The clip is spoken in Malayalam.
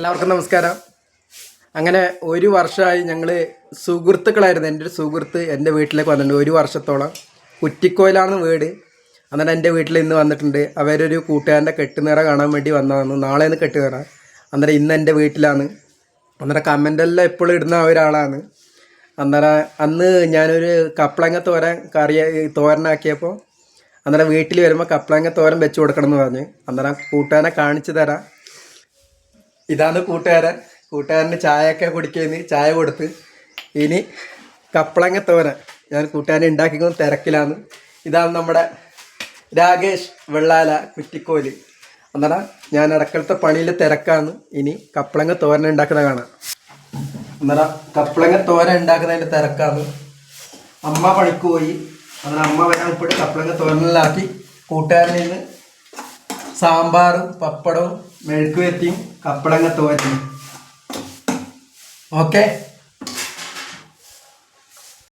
എല്ലാവർക്കും നമസ്കാരം. അങ്ങനെ ഒരു വർഷമായി ഞങ്ങൾ സുഹൃത്തുക്കളായിരുന്നു. എൻ്റെ ഒരു സുഹൃത്ത് എൻ്റെ വീട്ടിലേക്ക് വന്നിട്ടുണ്ട്. ഒരു വർഷത്തോളം കുറ്റിക്കോയിലാണ് വീട്. അന്നേരം എൻ്റെ വീട്ടിൽ ഇന്ന് വന്നിട്ടുണ്ട്. അവരൊരു കൂട്ടുകാരൻ്റെ കെട്ടുനിറ കാണാൻ വേണ്ടി വന്നതാണ്. നാളെ ഒന്ന് കെട്ടുനിറ. അന്നേരം ഇന്ന് എൻ്റെ വീട്ടിലാണ്. അന്നേരം കമൻ്റെല്ലാം എപ്പോഴും ഇടുന്ന ഒരാളാണ്. അന്നേരം അന്ന് ഞാനൊരു കപ്ലങ്ങ തോരനാക്കിയപ്പോൾ അന്നേരം വീട്ടിൽ വരുമ്പോൾ കപ്ലങ്ങ തോരൻ വെച്ച് കൊടുക്കണം എന്ന് പറഞ്ഞ് അന്നേരം കൂട്ടുകാരനെ കാണിച്ചു തരാം. ഇതാണ് കൂട്ടുകാരന് ചായയൊക്കെ കുടിക്കുന്നത്. ചായ കൊടുത്ത് ഇനി കപ്ലങ്ങ തോരൻ ഞാൻ കൂട്ടുകാരനെ ഉണ്ടാക്കിക്കൊണ്ട് തിരക്കിലാണ്. ഇതാണ് നമ്മുടെ രാകേഷ് വെള്ളാല കുറ്റിക്കോല്. അന്നേരം ഞാൻ അടുക്കളത്തെ പണിയിൽ തിരക്കാണ്. ഇനി കപ്ലങ്ങ തോരൻ ഉണ്ടാക്കുന്നത് കാണാം. അന്നേരം കപ്ലങ്ങ തോരൻ ഉണ്ടാക്കുന്നതിൻ്റെ തിരക്കാണ്. അമ്മ പണിക്ക് പോയി. അന്നേരം അമ്മ വരാൻ ഉൾപ്പെടെ കപ്ലങ്ങ തോരനിലാക്കി കൂട്ടുകാരനിൽ നിന്ന് സാമ്പാറും പപ്പടവും മെഴുക്കുവരട്ടിയും കപ്ലങ്ങ തോരനും. ഓക്കെ.